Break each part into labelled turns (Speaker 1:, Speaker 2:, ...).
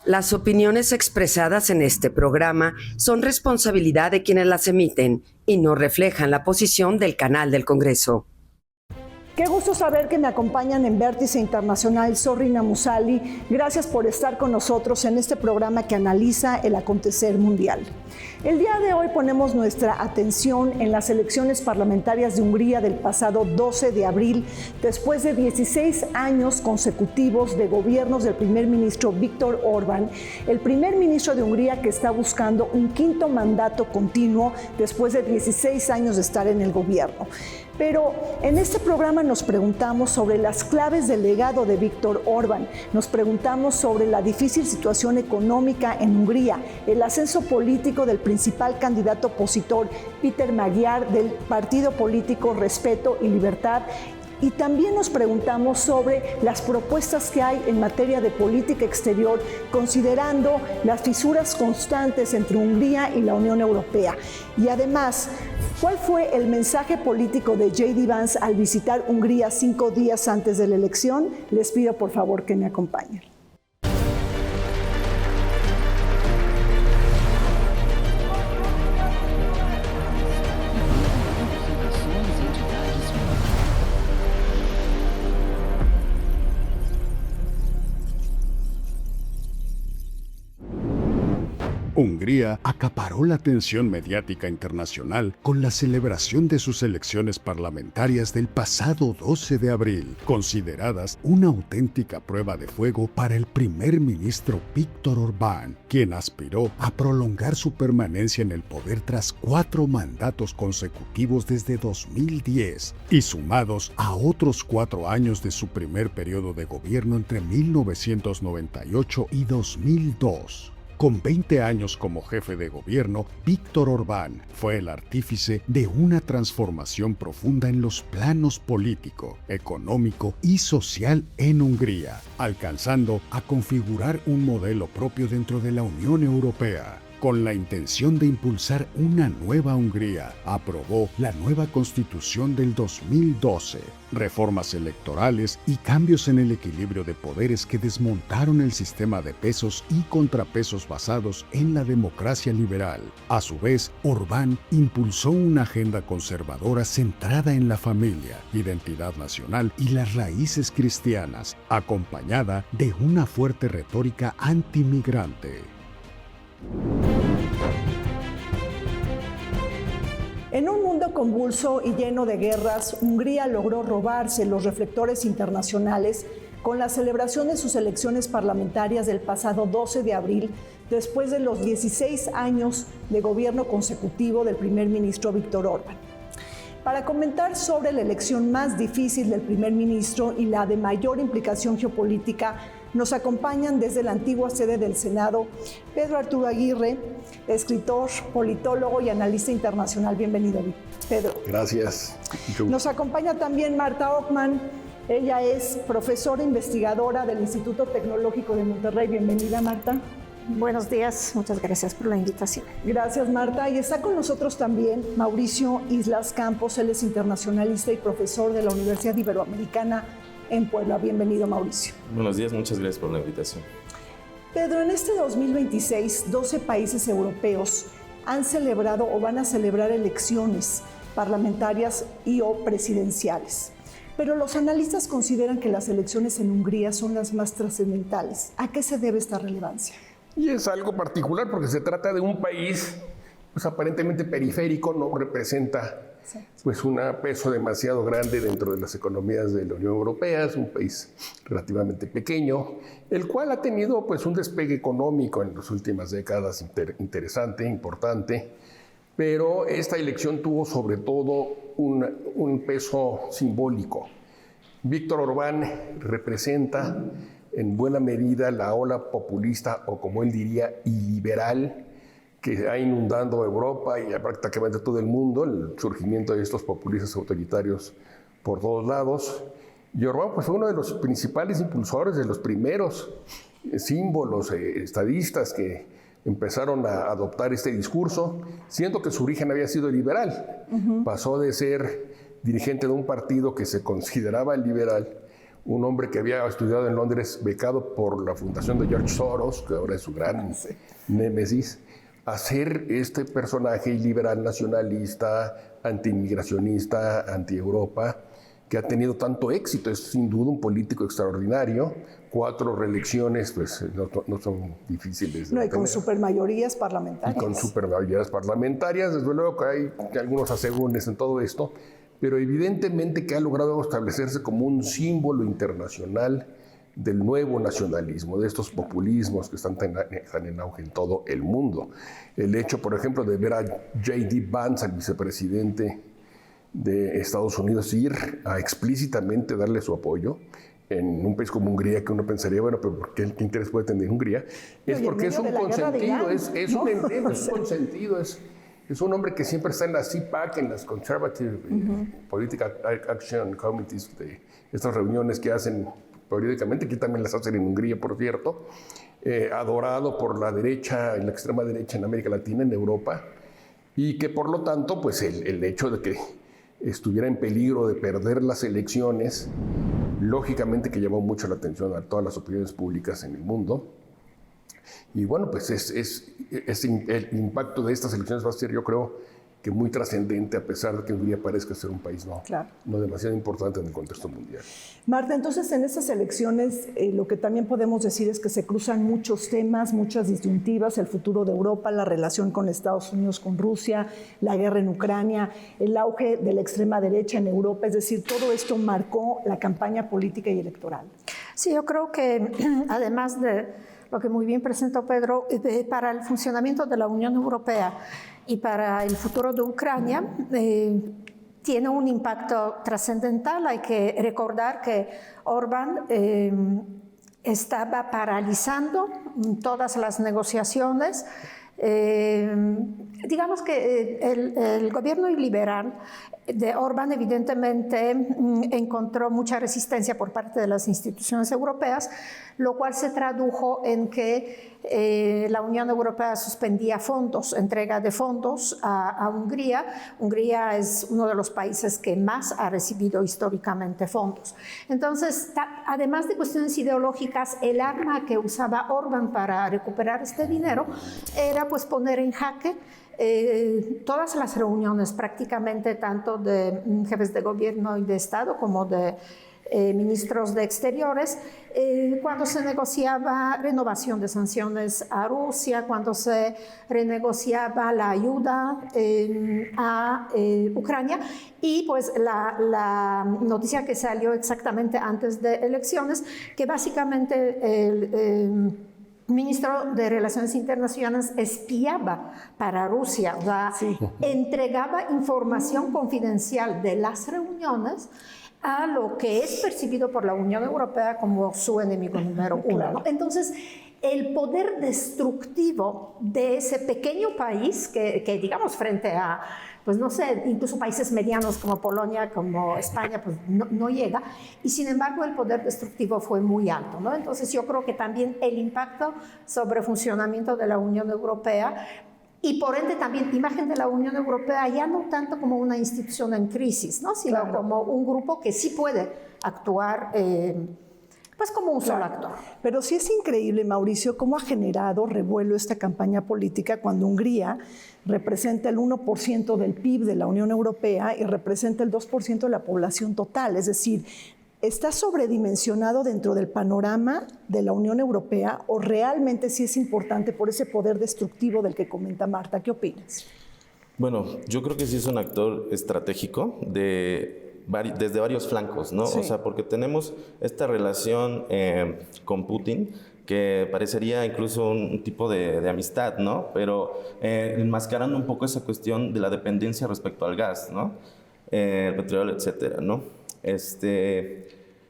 Speaker 1: Las opiniones expresadas en este programa son responsabilidad de quienes las emiten y no reflejan la posición del canal del Congreso.
Speaker 2: Qué gusto saber que me acompañan en Vértice Internacional Zorrina Musali. Gracias por estar con nosotros en este programa que analiza el acontecer mundial. El día de hoy ponemos nuestra atención en las elecciones parlamentarias de Hungría del pasado 12 de abril, después de 16 años consecutivos de gobiernos del primer ministro Viktor Orbán, el primer ministro de Hungría que está buscando un quinto mandato continuo después de 16 años de estar en el gobierno. Pero en este programa nos preguntamos sobre las claves del legado de Viktor Orbán, nos preguntamos sobre la difícil situación económica en Hungría, el ascenso político del principal candidato opositor, Péter Magyar, del partido político Respeto y Libertad, y también nos preguntamos sobre las propuestas que hay en materia de política exterior, considerando las fisuras constantes entre Hungría y la Unión Europea. Y además, ¿cuál fue el mensaje político de J.D. Vance al visitar Hungría 5 días antes de la elección? Les pido por favor que me acompañen.
Speaker 3: Hungría acaparó la atención mediática internacional con la celebración de sus elecciones parlamentarias del pasado 12 de abril, consideradas una auténtica prueba de fuego para el primer ministro Viktor Orbán, quien aspiró a prolongar su permanencia en el poder tras 4 mandatos consecutivos desde 2010 y sumados a otros 4 años de su primer periodo de gobierno entre 1998 y 2002. Con 20 años como jefe de gobierno, Viktor Orbán fue el artífice de una transformación profunda en los planos político, económico y social en Hungría, alcanzando a configurar un modelo propio dentro de la Unión Europea. Con la intención de impulsar una nueva Hungría, aprobó la nueva Constitución del 2012, reformas electorales y cambios en el equilibrio de poderes que desmontaron el sistema de pesos y contrapesos basados en la democracia liberal. A su vez, Orbán impulsó una agenda conservadora centrada en la familia, identidad nacional y las raíces cristianas, acompañada de una fuerte retórica antimigrante.
Speaker 2: En un mundo convulso y lleno de guerras, Hungría logró robarse los reflectores internacionales con la celebración de sus elecciones parlamentarias del pasado 12 de abril, después de los 16 años de gobierno consecutivo del primer ministro Viktor Orbán. Para comentar sobre la elección más difícil del primer ministro y la de mayor implicación geopolítica, nos acompañan desde la antigua sede del Senado Pedro Arturo Aguirre, escritor, politólogo y analista internacional. Bienvenido, Pedro.
Speaker 4: Gracias.
Speaker 2: Nos acompaña también Marta Ockman. Ella es profesora investigadora del Instituto Tecnológico de Monterrey. Bienvenida, Marta.
Speaker 5: Buenos días, muchas gracias por la invitación.
Speaker 2: Gracias, Marta. Y está con nosotros también Mauricio Islas Campos. Él es internacionalista y profesor de la Universidad Iberoamericana en Puebla. Bienvenido, Mauricio.
Speaker 6: Buenos días, muchas gracias por la invitación.
Speaker 2: Pedro, en este 2026, 12 países europeos han celebrado o van a celebrar elecciones parlamentarias y o presidenciales. Pero los analistas consideran que las elecciones en Hungría son las más trascendentales. ¿A qué se debe esta relevancia?
Speaker 4: Y es algo particular porque se trata de un país pues, aparentemente periférico, no representa pues, un peso demasiado grande dentro de las economías de la Unión Europea. Es un país relativamente pequeño, el cual ha tenido pues, un despegue económico en las últimas décadas interesante, importante, pero esta elección tuvo sobre todo un peso simbólico. Víctor Orbán representa en buena medida la ola populista, o como él diría, iliberal, que ha inundado Europa y prácticamente todo el mundo, el surgimiento de estos populistas autoritarios por todos lados. Y Orbán pues, fue uno de los principales impulsores, de los primeros símbolos estadistas que empezaron a adoptar este discurso, siendo que su origen había sido liberal. Pasó de ser dirigente de un partido que se consideraba liberal, un hombre que había estudiado en Londres, becado por la fundación de George Soros, que ahora es su gran némesis, a ser este personaje liberal nacionalista, antiinmigracionista, anti-Europa, que ha tenido tanto éxito. Es sin duda un político extraordinario. 4 reelecciones, pues no son difíciles de
Speaker 2: No, y con
Speaker 4: obtener.
Speaker 2: supermayorías parlamentarias.
Speaker 4: Y con supermayorías parlamentarias, desde luego que hay algunos asegúnes en todo esto, pero evidentemente que ha logrado establecerse como un símbolo internacional del nuevo nacionalismo, de estos populismos que están en auge en todo el mundo. El hecho, por ejemplo, de ver a J.D. Vance, al vicepresidente de Estados Unidos, ir a explícitamente darle su apoyo en un país como Hungría, que uno pensaría, bueno, pero ¿qué interés puede tener Hungría? Es porque es un consentido, es un emblema, es un consentido, es un hombre que siempre está en la CPAC, en las Conservative Political Action Committees, de estas reuniones que hacen periódicamente, que también las hacen en Hungría, por cierto, adorado por la derecha, la extrema derecha en América Latina, en Europa, y que por lo tanto, pues el hecho de que estuviera en peligro de perder las elecciones, lógicamente que llamó mucho la atención a todas las opiniones públicas en el mundo. Y bueno, pues el impacto de estas elecciones va a ser, yo creo, que muy trascendente, a pesar de que Hungría parezca ser un país no demasiado importante en el contexto mundial.
Speaker 2: Marta, entonces en estas elecciones lo que también podemos decir es que se cruzan muchos temas, muchas disyuntivas: el futuro de Europa, la relación con Estados Unidos, con Rusia, la guerra en Ucrania, el auge de la extrema derecha en Europa. Es decir, todo esto marcó la campaña política y electoral.
Speaker 5: Sí, yo creo que además de lo que muy bien presentó Pedro, para el funcionamiento de la Unión Europea y para el futuro de Ucrania, tiene un impacto trascendental. Hay que recordar que Orbán estaba paralizando todas las negociaciones. Digamos que el gobierno liberal de Orbán evidentemente encontró mucha resistencia por parte de las instituciones europeas, lo cual se tradujo en que la Unión Europea suspendía fondos, entrega de fondos a Hungría. Hungría es uno de los países que más ha recibido históricamente fondos. Entonces, además de cuestiones ideológicas, el arma que usaba Orbán para recuperar este dinero era pues poner en jaque todas las reuniones, prácticamente tanto de jefes de gobierno y de Estado como de ministros de Exteriores, cuando se negociaba renovación de sanciones a Rusia, cuando se renegociaba la ayuda a Ucrania. Y pues la noticia que salió exactamente antes de elecciones, que básicamente el ministro de Relaciones Internacionales espiaba para Rusia, o sea, entregaba información confidencial de las reuniones a lo que es percibido por la Unión Europea como su enemigo número uno, ¿no? Entonces, el poder destructivo de ese pequeño país que digamos, frente a, pues no sé, incluso países medianos como Polonia, como España, pues no llega, y sin embargo el poder destructivo fue muy alto, ¿no? Entonces yo creo que también el impacto sobre el funcionamiento de la Unión Europea, y por ende también imagen de la Unión Europea, ya no tanto como una institución en crisis, ¿no? Sino como un grupo que sí puede actuar pues como un solo actor.
Speaker 2: Pero sí es increíble, Mauricio, cómo ha generado revuelo esta campaña política cuando Hungría representa el 1% del PIB de la Unión Europea y representa el 2% de la población total. Es decir, ¿está sobredimensionado dentro del panorama de la Unión Europea o realmente sí es importante por ese poder destructivo del que comenta Marta? ¿Qué opinas?
Speaker 6: Bueno, yo creo que sí es un actor estratégico desde varios flancos, ¿no?
Speaker 2: Sí.
Speaker 6: O sea, porque tenemos esta relación con Putin, que parecería incluso un tipo de amistad, ¿no? Pero enmascarando un poco esa cuestión de la dependencia respecto al gas, ¿no? El petróleo, etcétera, ¿no?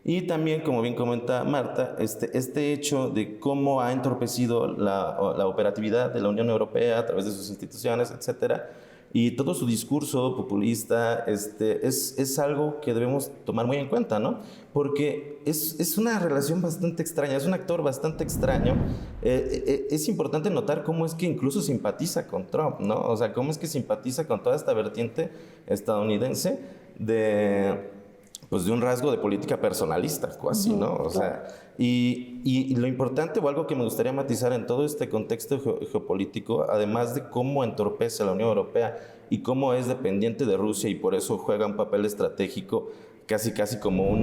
Speaker 6: Y también, como bien comenta Marta, este hecho de cómo ha entorpecido la operatividad de la Unión Europea a través de sus instituciones, etcétera, y todo su discurso populista es algo que debemos tomar muy en cuenta, ¿no? Porque es una relación bastante extraña, es un actor bastante extraño. Es importante notar cómo es que incluso simpatiza con Trump, ¿no? O sea, cómo es que simpatiza con toda esta vertiente estadounidense pues de un rasgo de política personalista, casi, ¿no? O sea, y lo importante o algo que me gustaría matizar en todo este contexto geopolítico, además de cómo entorpece a la Unión Europea y cómo es dependiente de Rusia y por eso juega un papel estratégico casi como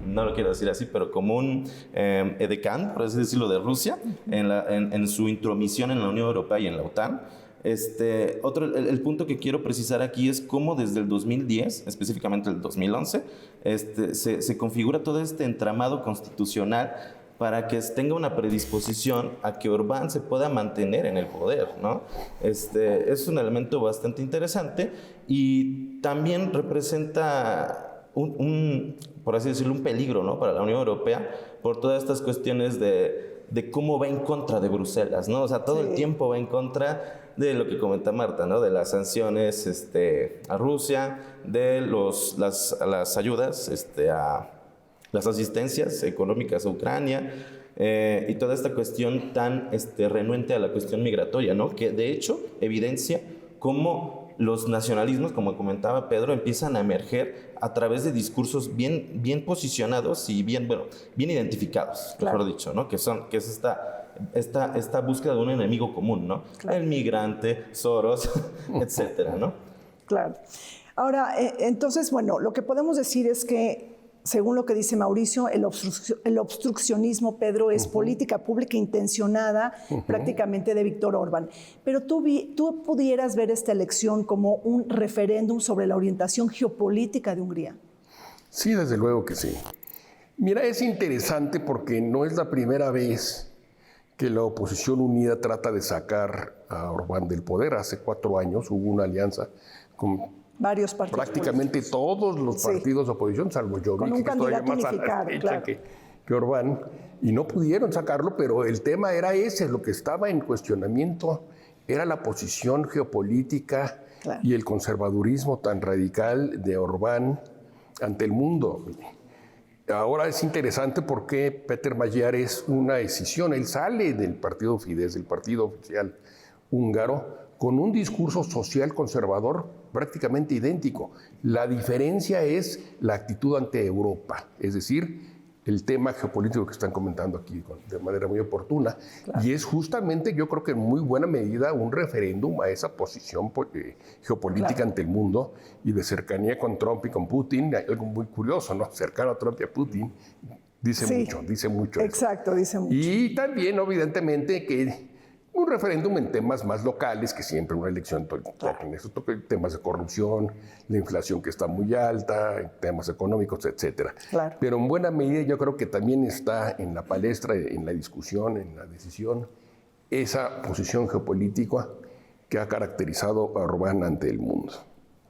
Speaker 6: no lo quiero decir así, pero como un edecán, por así decirlo, de Rusia en su intromisión en la Unión Europea y en la OTAN. El punto que quiero precisar aquí es cómo desde el 2010, específicamente el 2011, se configura todo este entramado constitucional para que tenga una predisposición a que Orbán se pueda mantener en el poder, ¿no? Es un elemento bastante interesante y también representa por así decirlo, un peligro, ¿no? Para la Unión Europea por todas estas cuestiones de cómo va en contra de Bruselas, ¿no? O sea, todo el tiempo va en contra de lo que comenta Marta, ¿no? De las sanciones a Rusia, de las ayudas a las asistencias económicas a Ucrania y toda esta cuestión tan renuente a la cuestión migratoria, ¿no? Que de hecho evidencia cómo los nacionalismos, como comentaba Pedro, empiezan a emerger a través de discursos bien posicionados y bien identificados, mejor dicho, ¿no? Que es esta búsqueda de un enemigo común, ¿no? Claro. El migrante, Soros, etcétera, ¿no?
Speaker 2: Claro. Ahora, entonces, bueno, lo que podemos decir es que, según lo que dice Mauricio, el obstruccionismo, Pedro, es política pública intencionada prácticamente de Víctor Orbán. Pero tú pudieras ver esta elección como un referéndum sobre la orientación geopolítica de Hungría.
Speaker 4: Sí, desde luego que sí. Mira, es interesante porque no es la primera vez que la oposición unida trata de sacar a Orbán del poder. Hace 4 años hubo una alianza con
Speaker 2: varios partidos
Speaker 4: prácticamente políticos. Todos los partidos de oposición, salvo Jobbik,
Speaker 2: con un candidato unificado, claro,
Speaker 4: que Orbán, y no pudieron sacarlo, pero el tema era ese, lo que estaba en cuestionamiento era la posición geopolítica y el conservadurismo tan radical de Orbán ante el mundo. Ahora es interesante porque Péter Magyar es una decisión, él sale del partido Fidesz, del partido oficial húngaro, con un discurso social conservador prácticamente idéntico. La diferencia es la actitud ante Europa, es decir, el tema geopolítico que están comentando aquí de manera muy oportuna. Claro. Y es justamente, yo creo que en muy buena medida, un referéndum a esa posición geopolítica ante el mundo y de cercanía con Trump y con Putin. Hay algo muy curioso, ¿no? Cercano a Trump y a Putin dice mucho.
Speaker 2: Exacto, dice mucho.
Speaker 4: Y también, evidentemente, que un referéndum en temas más locales, que siempre una elección toca en eso, toca temas de corrupción, la inflación que está muy alta, temas económicos, etc. Claro. Pero en buena medida yo creo que también está en la palestra, en la discusión, en la decisión, esa posición geopolítica que ha caracterizado a Orbán ante el mundo.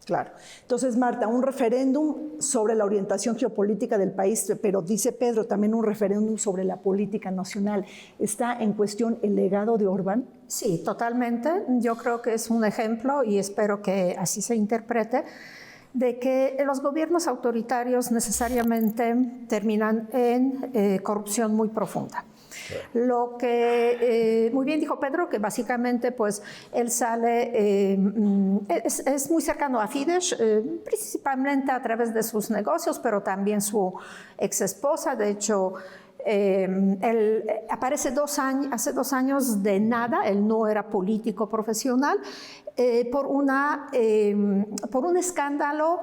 Speaker 2: Claro. Entonces, Marta, un referéndum sobre la orientación geopolítica del país, pero dice Pedro, también un referéndum sobre la política nacional. ¿Está en cuestión el legado de Orbán?
Speaker 5: Sí, totalmente. Yo creo que es un ejemplo, y espero que así se interprete, de que los gobiernos autoritarios necesariamente terminan en corrupción muy profunda. Lo que muy bien dijo Pedro, que básicamente pues él sale, es muy cercano a Fidesz, principalmente a través de sus negocios, pero también su ex esposa. De hecho, él aparece hace 2 años de nada, él no era político profesional, por un escándalo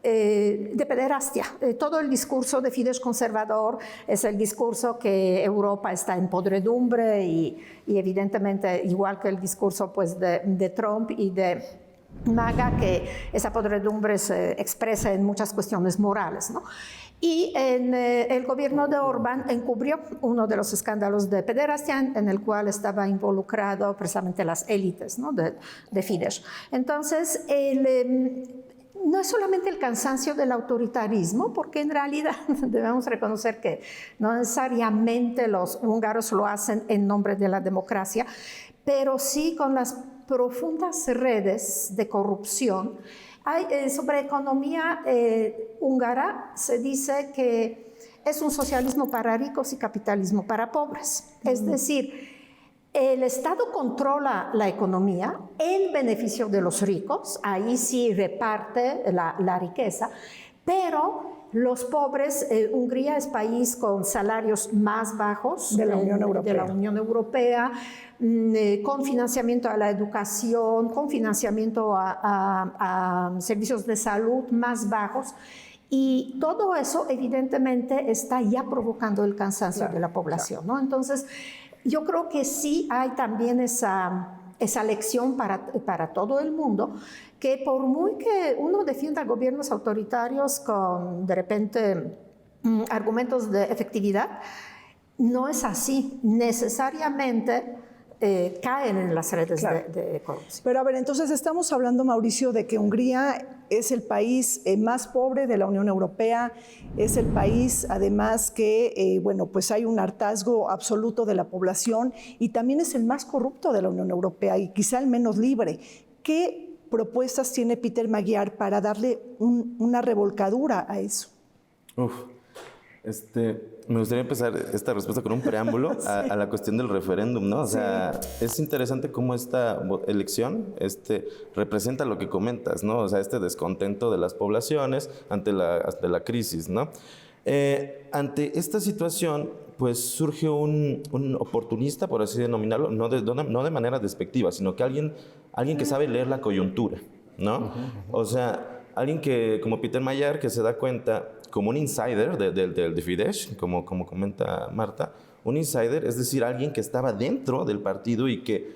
Speaker 5: de pederastia. Todo el discurso de Fidesz conservador es el discurso que Europa está en podredumbre y evidentemente igual que el discurso pues, de Trump y de MAGA, que esa podredumbre se expresa en muchas cuestiones morales, ¿no? Y el gobierno de Orbán encubrió uno de los escándalos de pederastia en el cual estaba involucrado precisamente las élites, ¿no? de Fidesz. Entonces, no es solamente el cansancio del autoritarismo, porque en realidad debemos reconocer que no necesariamente los húngaros lo hacen en nombre de la democracia, pero sí con las profundas redes de corrupción. Sobre economía húngara se dice que es un socialismo para ricos y capitalismo para pobres. Es decir, el Estado controla la economía en beneficio de los ricos, ahí sí reparte la riqueza, Pero los pobres, Hungría es país con salarios más bajos
Speaker 2: de la Unión Europea,
Speaker 5: con financiamiento a la educación, con financiamiento a servicios de salud más bajos. Y todo eso evidentemente está ya provocando el cansancio de la población, ¿no? Entonces, yo creo que sí hay también esa lección para todo el mundo, que por muy que uno defienda gobiernos autoritarios con, de repente, argumentos de efectividad, no es así. Necesariamente caen en las redes de corrupción.
Speaker 2: Pero a ver, entonces estamos hablando, Mauricio, de que Hungría es el país más pobre de la Unión Europea, es el país además que, bueno, pues hay un hartazgo absoluto de la población y también es el más corrupto de la Unión Europea y quizá el menos libre. ¿Qué propuestas tiene Peter Magyar para darle una revolcadura a eso?
Speaker 6: Me gustaría empezar esta respuesta con un preámbulo
Speaker 2: sí.
Speaker 6: a la cuestión del referéndum, ¿no? O sea,
Speaker 2: sí.
Speaker 6: Es interesante cómo esta elección representa lo que comentas, ¿no? O sea, este descontento de las poblaciones ante la crisis, ¿no? Ante esta situación, pues surge un oportunista, por así denominarlo, no de manera despectiva, sino que alguien que sabe leer la coyuntura, ¿no? O sea, alguien que, como Peter Magyar, que se da cuenta, como un insider de Fidesz, como comenta Marta, un insider, es decir, alguien que estaba dentro del partido y que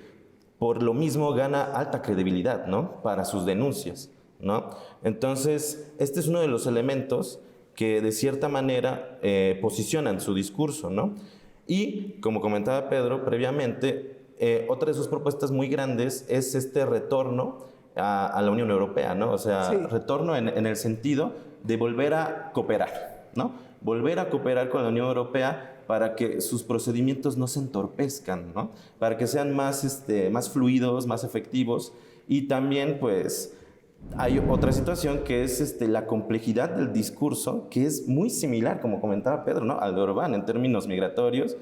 Speaker 6: por lo mismo gana alta credibilidad, ¿no? Para sus denuncias, ¿no? Entonces, este es uno de los elementos que de cierta manera posicionan su discurso, ¿no? Y, como comentaba Pedro previamente, otra de sus propuestas muy grandes es este retorno a la Unión Europea, ¿no? O sea, sí. Retorno en el sentido de volver a cooperar, ¿no? Volver a cooperar con la Unión Europea para que sus procedimientos no se entorpezcan, ¿no? Para que sean más fluidos, más efectivos. Y también, pues, hay otra situación que es la complejidad del discurso, que es muy similar, como comentaba Pedro, ¿no? Al de Orbán en términos migratorios.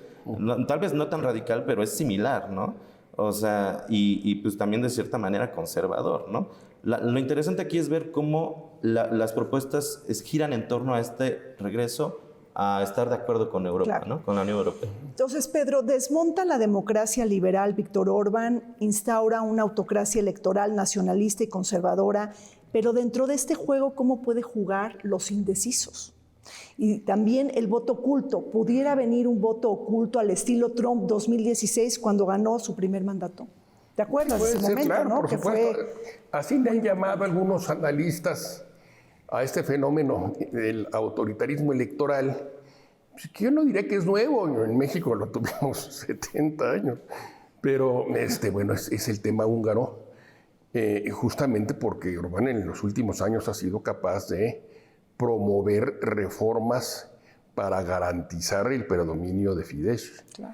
Speaker 6: Tal vez no tan radical, pero es similar, ¿no? O sea, y pues también de cierta manera conservador, ¿no? Lo interesante aquí es ver cómo las propuestas giran en torno a este regreso a estar de acuerdo con Europa, claro, ¿no? Con la Unión Europea.
Speaker 2: Entonces, Pedro, desmonta la democracia liberal Víctor Orbán, instaura una autocracia electoral nacionalista y conservadora, pero dentro de este juego, ¿cómo puede jugar los indecisos? Y también el voto oculto. ¿Pudiera venir un voto oculto al estilo Trump 2016 cuando ganó su primer mandato? ¿Te acuerdas de ese momento,
Speaker 4: claro,
Speaker 2: no?
Speaker 4: Por supuesto. Así le han llamado algunos analistas a este fenómeno del autoritarismo electoral, que yo no diría que es nuevo. En México lo tuvimos 70 años. Pero bueno, es el tema húngaro, justamente porque Orbán en los últimos años ha sido capaz de promover reformas para garantizar el predominio de Fidesz. Claro.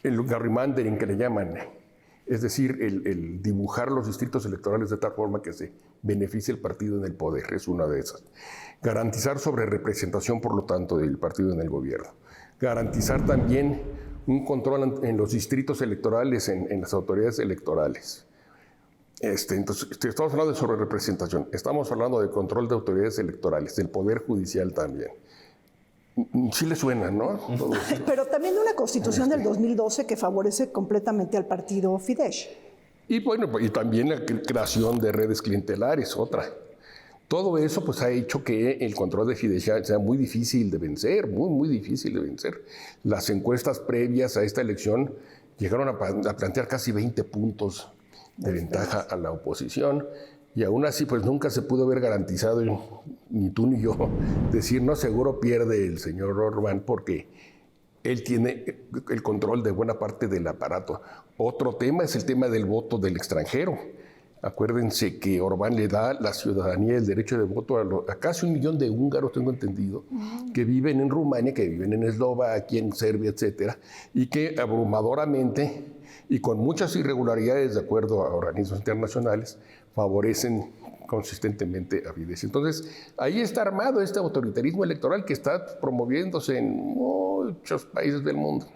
Speaker 4: El gerrymandering que le llaman, es decir, el dibujar los distritos electorales de tal forma que se beneficie el partido en el poder, es una de esas. Garantizar sobrerepresentación, por lo tanto, del partido en el gobierno. Garantizar también un control en los distritos electorales, en las autoridades electorales. Entonces, estamos hablando de sobrerepresentación, estamos hablando de control de autoridades electorales, del poder judicial también. Sí le suena, ¿no?
Speaker 2: Pero también de una constitución del 2012 que favorece completamente al partido Fidesz.
Speaker 4: Y bueno, y también la creación de redes clientelares, otra. Todo eso pues ha hecho que el control de Fidesz sea muy difícil de vencer, muy difícil de vencer. Las encuestas previas a esta elección llegaron a plantear casi 20 puntos de ventaja a la oposición, y aún así pues nunca se pudo haber garantizado, ni tú ni yo, decir no, seguro pierde el señor Orbán porque él tiene el control de buena parte del aparato. Otro tema es el tema del voto del extranjero. Acuérdense que Orbán le da la ciudadanía, el derecho de voto a casi 1 millón de húngaros, tengo entendido, que viven en Rumania, que viven en Eslovaquia, en Serbia, etcétera, y que abrumadoramente y con muchas irregularidades, de acuerdo a organismos internacionales, favorecen consistentemente a Fidesz. Entonces, ahí está armado este autoritarismo electoral que está promoviéndose en muchos países del mundo.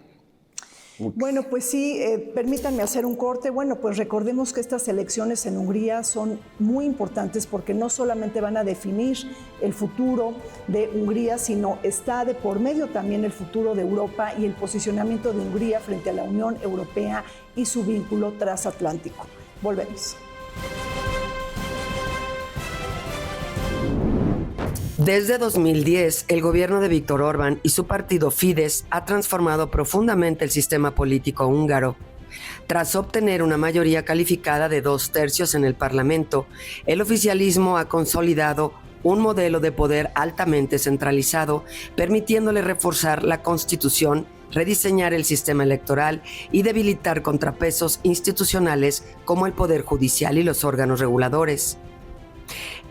Speaker 2: Bueno, pues sí, permítanme hacer un corte. Bueno, pues recordemos que estas elecciones en Hungría son muy importantes porque no solamente van a definir el futuro de Hungría, sino está de por medio también el futuro de Europa y el posicionamiento de Hungría frente a la Unión Europea y su vínculo transatlántico. Volvemos.
Speaker 1: Desde 2010, el gobierno de Viktor Orbán y su partido Fidesz ha transformado profundamente el sistema político húngaro. Tras obtener una mayoría calificada de 2/3 en el Parlamento, el oficialismo ha consolidado un modelo de poder altamente centralizado, permitiéndole reforzar la Constitución, rediseñar el sistema electoral y debilitar contrapesos institucionales como el Poder Judicial y los órganos reguladores.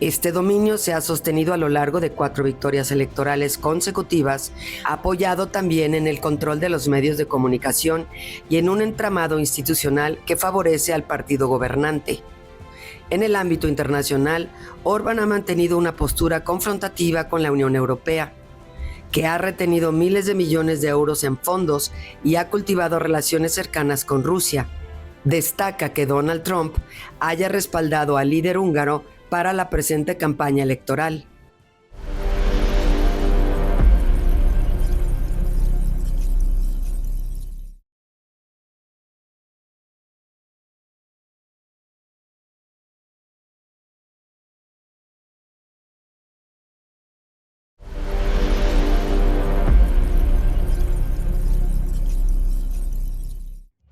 Speaker 1: Este dominio se ha sostenido a lo largo de 4 victorias electorales consecutivas, apoyado también en el control de los medios de comunicación y en un entramado institucional que favorece al partido gobernante. En el ámbito internacional, Orbán ha mantenido una postura confrontativa con la Unión Europea, que ha retenido miles de millones de euros en fondos y ha cultivado relaciones cercanas con Rusia. Destaca que Donald Trump haya respaldado al líder húngaro para la presente campaña electoral.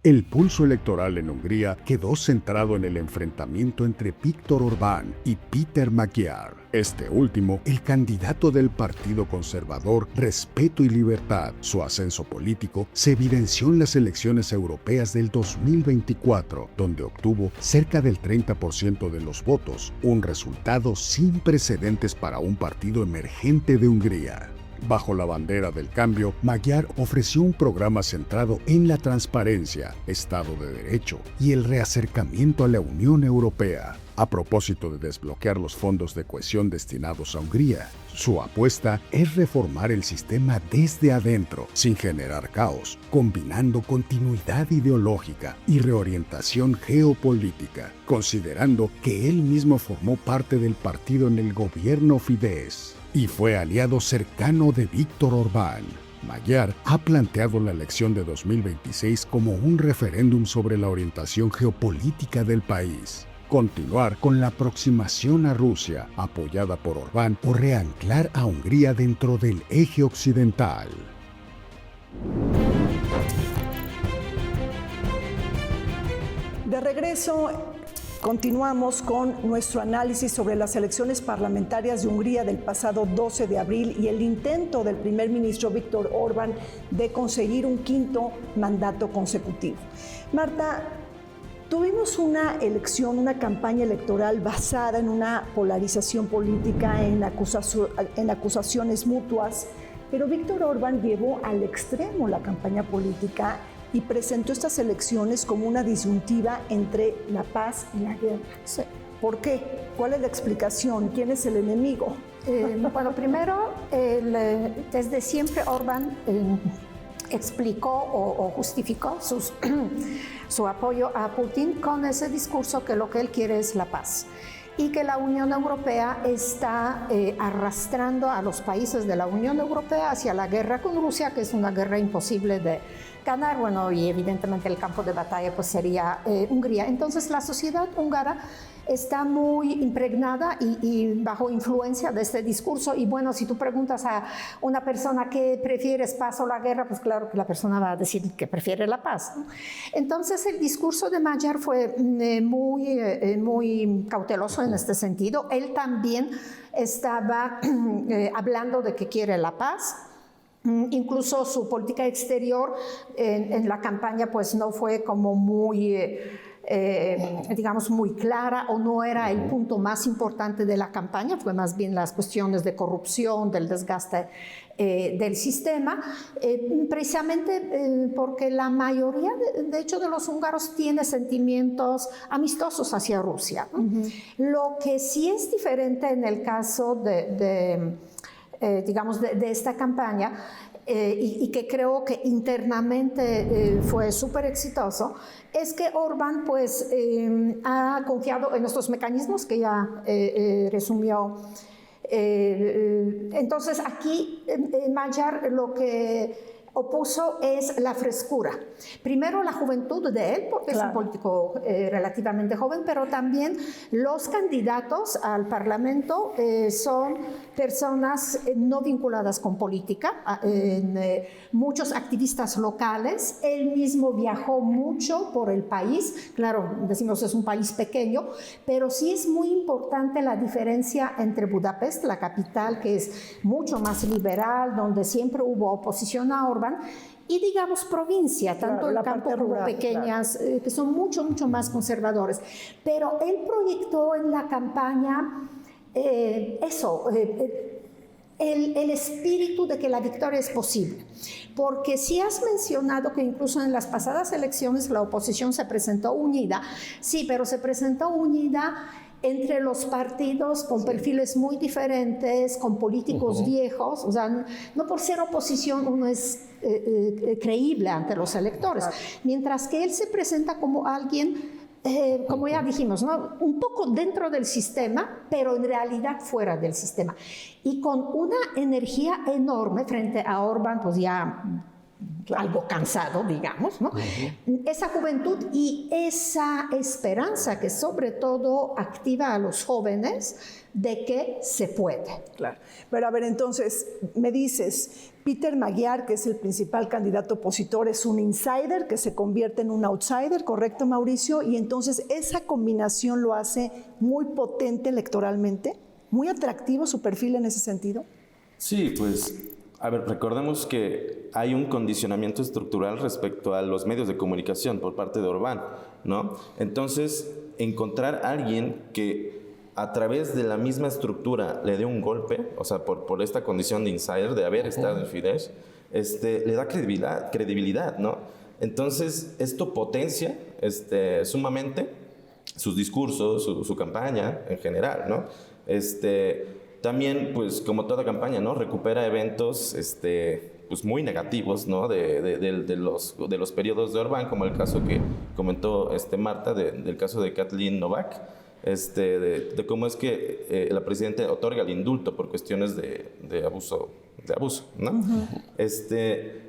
Speaker 3: El pulso electoral en Hungría quedó centrado en el enfrentamiento entre Viktor Orbán y Péter Magyar. Este último, el candidato del Partido Conservador Respeto y Libertad. Su ascenso político se evidenció en las elecciones europeas del 2024, donde obtuvo cerca del 30% de los votos, un resultado sin precedentes para un partido emergente de Hungría. Bajo la bandera del cambio, Magyar ofreció un programa centrado en la transparencia, Estado de Derecho y el reacercamiento a la Unión Europea. A propósito de desbloquear los fondos de cohesión destinados a Hungría, su apuesta es reformar el sistema desde adentro, sin generar caos, combinando continuidad ideológica y reorientación geopolítica, considerando que él mismo formó parte del partido en el gobierno Fidesz y fue aliado cercano de Viktor Orbán. Magyar ha planteado la elección de 2026 como un referéndum sobre la orientación geopolítica del país. Continuar con la aproximación a Rusia, apoyada por Orbán, o reanclar a Hungría dentro del eje occidental.
Speaker 2: De regreso, continuamos con nuestro análisis sobre las elecciones parlamentarias de Hungría del pasado 12 de abril y el intento del primer ministro Viktor Orbán de conseguir un 5º mandato consecutivo. Marta, tuvimos una elección, una campaña electoral basada en una polarización política, en acusaciones mutuas, pero Viktor Orbán llevó al extremo la campaña política y presentó estas elecciones como una disyuntiva entre la paz y la guerra.
Speaker 5: Sí.
Speaker 2: ¿Por qué? ¿Cuál es la explicación? ¿Quién es el enemigo?
Speaker 5: Bueno, primero, desde siempre Orbán explicó o justificó su apoyo a Putin con ese discurso que lo que él quiere es la paz y que la Unión Europea está arrastrando a los países de la Unión Europea hacia la guerra con Rusia, que es una guerra imposible de ganar, bueno, y evidentemente el campo de batalla pues sería Hungría. Entonces la sociedad húngara está muy impregnada y bajo influencia de este discurso, y bueno, si tú preguntas a una persona que prefieres paz o la guerra, pues claro que la persona va a decir que prefiere la paz, ¿no? Entonces el discurso de Magyar fue muy cauteloso en este sentido. Él también estaba hablando de que quiere la paz. Incluso su política exterior en la campaña pues no fue como muy, digamos, muy clara, o no era el punto más importante de la campaña, fue más bien las cuestiones de corrupción, del desgaste del sistema, precisamente porque la mayoría, de hecho, de los húngaros tiene sentimientos amistosos hacia Rusia, ¿no? Lo que sí es diferente en el caso digamos, de esta campaña, y que creo que internamente fue súper exitoso, es que Orbán pues ha confiado en estos mecanismos que ya resumió. Entonces aquí Magyar lo que opuso es la frescura. Primero la juventud de él, porque es un político relativamente joven, pero también los candidatos al Parlamento son personas no vinculadas con política, muchos activistas locales. Él mismo viajó mucho por el país. Claro, decimos es un país pequeño, pero sí es muy importante la diferencia entre Budapest, la capital, que es mucho más liberal, donde siempre hubo oposición a Orbán, y digamos provincia, tanto el campo como pequeñas, que son mucho más conservadores. Pero él proyectó en la campaña eso, el espíritu de que la victoria es posible. Porque si has mencionado que incluso en las pasadas elecciones la oposición se presentó unida, sí, pero se presentó unida entre los partidos con perfiles muy diferentes, con políticos viejos. O sea, no por ser oposición uno es creíble ante los electores, mientras que él se presenta como alguien, como ya dijimos, ¿no? Un poco dentro del sistema, pero en realidad fuera del sistema, y con una energía enorme frente a Orbán, pues ya algo cansado, digamos, ¿no? Esa juventud y esa esperanza que sobre todo activa a los jóvenes de que se puede.
Speaker 2: Claro. Pero a ver, entonces, me dices, Peter Magyar, que es el principal candidato opositor, es un insider que se convierte en un outsider, ¿correcto, Mauricio? Y entonces esa combinación lo hace muy potente electoralmente, muy atractivo su perfil en ese sentido.
Speaker 6: Sí, pues, a ver, recordemos que hay un condicionamiento estructural respecto a los medios de comunicación por parte de Orbán, ¿no? Entonces, encontrar a alguien que a través de la misma estructura le dé un golpe, o sea, por esta condición de insider, de haber estado en Fidesz, le da credibilidad, ¿no? Entonces, esto potencia sumamente sus discursos, su campaña en general, ¿no? También, pues, como toda campaña, ¿no? Recupera eventos, pues, muy negativos, ¿no? De los periodos de Orbán, como el caso que comentó Marta, del caso de Kathleen Novak, de cómo es que la presidenta otorga el indulto por cuestiones de abuso, ¿no?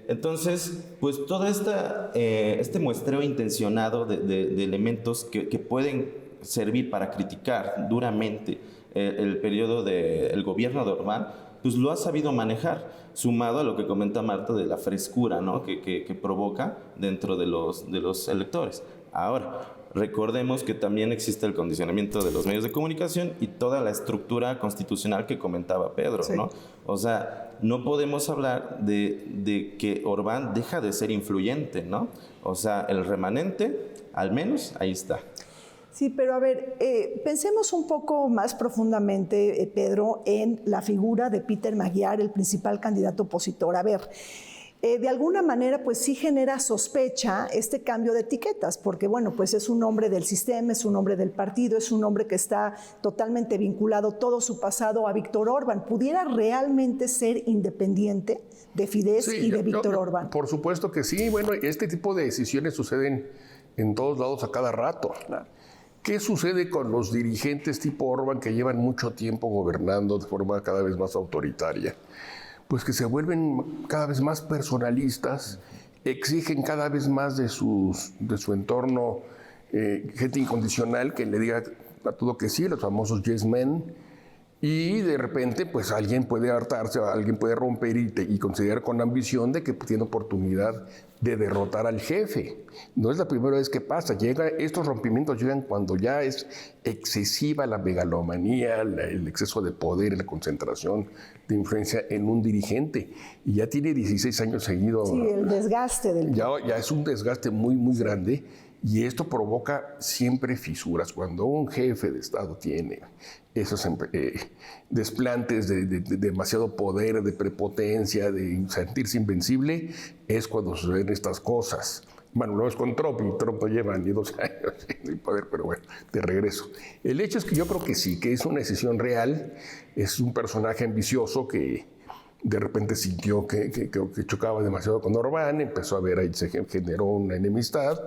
Speaker 6: Entonces, pues, todo este muestreo intencionado de elementos que pueden servir para criticar duramente el periodo del gobierno de Orbán, pues lo ha sabido manejar, sumado a lo que comenta Marta de la frescura, ¿no? que provoca dentro de los electores. Ahora, recordemos que también existe el condicionamiento de los medios de comunicación y toda la estructura constitucional que comentaba Pedro, sí, ¿no? O sea, no podemos hablar de que Orbán deja de ser influyente, ¿no? O sea, el remanente, al menos, ahí está.
Speaker 2: Sí, pero a ver, pensemos un poco más profundamente, Pedro, en la figura de Peter Magyar, el principal candidato opositor. A ver, de alguna manera, pues sí genera sospecha este cambio de etiquetas, porque bueno, pues es un hombre del sistema, es un hombre del partido, es un hombre que está totalmente vinculado todo su pasado a Víctor Orbán. ¿Pudiera realmente ser independiente de Fidesz y de Víctor Orbán?
Speaker 4: Por supuesto que sí. Bueno, este tipo de decisiones suceden en todos lados a cada rato. Claro. ¿Qué sucede con los dirigentes tipo Orbán que llevan mucho tiempo gobernando de forma cada vez más autoritaria? Pues que se vuelven cada vez más personalistas, exigen cada vez más de su entorno gente incondicional que le diga a todo que sí, los famosos yes men, y de repente pues alguien puede hartarse, alguien puede romper y considerar con ambición de que tiene oportunidad de derrotar al jefe. No es la primera vez que pasa. Estos rompimientos llegan cuando ya es excesiva la megalomanía, el exceso de poder, la concentración de influencia en un dirigente. Y ya tiene 16 años seguido.
Speaker 2: Sí, el desgaste del...
Speaker 4: Ya es un desgaste muy, muy grande. Y esto provoca siempre fisuras. Cuando un jefe de Estado tiene esos desplantes de demasiado poder, de prepotencia, de sentirse invencible, es cuando suceden estas cosas. Bueno, no es con Trump, y Trump no lleva ni 2 años en el poder, pero bueno, de regreso. El hecho es que yo creo que sí, que es una decisión real, es un personaje ambicioso que de repente sintió que chocaba demasiado con Orbán, empezó a ver ahí, se generó una enemistad.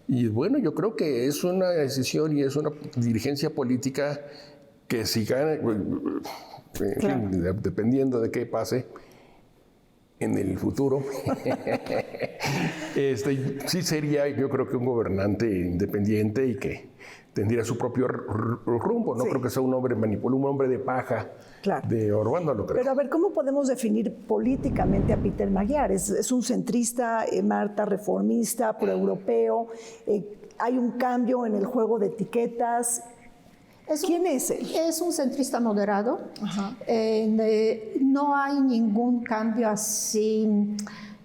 Speaker 4: Y bueno, yo creo que es una decisión y es una dirigencia política que si gana, dependiendo de qué pase en el futuro, sí sería, yo creo que un gobernante independiente y que tendría su propio rumbo. No creo que sea un hombre manipulado, un hombre de paja. Claro. De Orbán, no lo creo.
Speaker 2: Pero a ver, ¿cómo podemos definir políticamente a Peter Magyar? ¿Es un centrista, Marta, reformista, proeuropeo? ¿Hay un cambio en el juego de etiquetas? ¿Quién es él?
Speaker 5: Es un centrista moderado. No hay ningún cambio así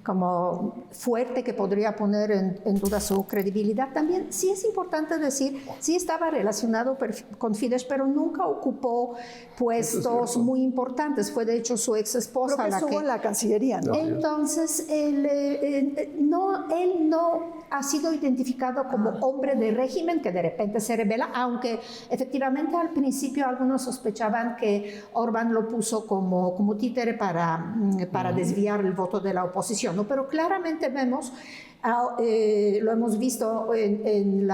Speaker 5: como fuerte que podría poner en duda su credibilidad. También sí es importante decir, sí estaba relacionado con Fidesz, pero nunca ocupó puestos muy importantes. Fue de hecho su ex esposa
Speaker 2: la que estuvo en la Cancillería, ¿no?
Speaker 5: Entonces, él no ha sido identificado como hombre de régimen que de repente se revela, aunque efectivamente al principio algunos sospechaban que Orbán lo puso como títere para desviar el voto de la oposición, ¿no? Pero claramente vemos, lo hemos visto en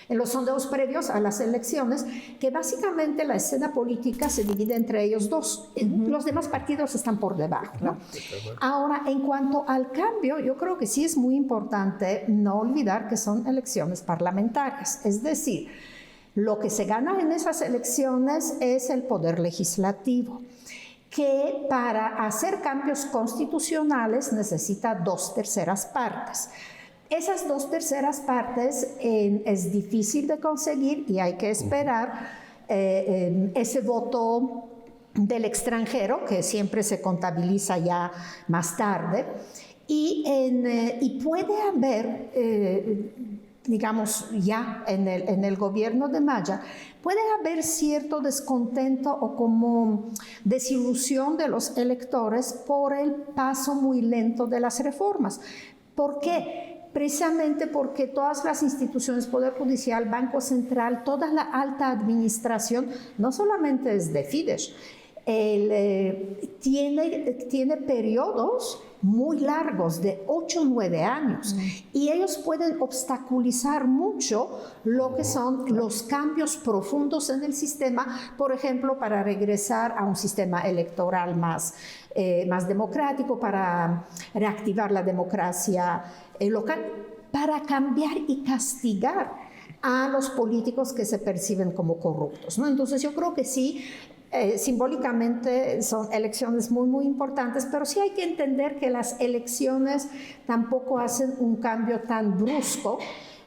Speaker 5: los sondeos previos a las elecciones, que básicamente la escena política se divide entre ellos dos. Los demás partidos están por debajo, ¿no? Ahora, en cuanto al cambio, yo creo que sí es muy importante no olvidar que son elecciones parlamentarias. Es decir, lo que se gana en esas elecciones es el poder legislativo, que para hacer cambios constitucionales necesita 2/3 partes. Esas 2/3 partes es difícil de conseguir y hay que esperar ese voto del extranjero, que siempre se contabiliza ya más tarde, y puede haber, digamos, ya en el gobierno de Magyar, puede haber cierto descontento o como desilusión de los electores por el paso muy lento de las reformas. ¿Por qué? Precisamente porque todas las instituciones, Poder Judicial, Banco Central, toda la alta administración, no solamente es de Fidesz, tiene periodos muy largos, de 8 o 9 años, y ellos pueden obstaculizar mucho lo que son los cambios profundos en el sistema, por ejemplo, para regresar a un sistema electoral más democrático, para reactivar la democracia local, para cambiar y castigar a los políticos que se perciben como corruptos, ¿no? Entonces yo creo que sí, simbólicamente son elecciones muy, muy importantes, pero sí hay que entender que las elecciones tampoco hacen un cambio tan brusco,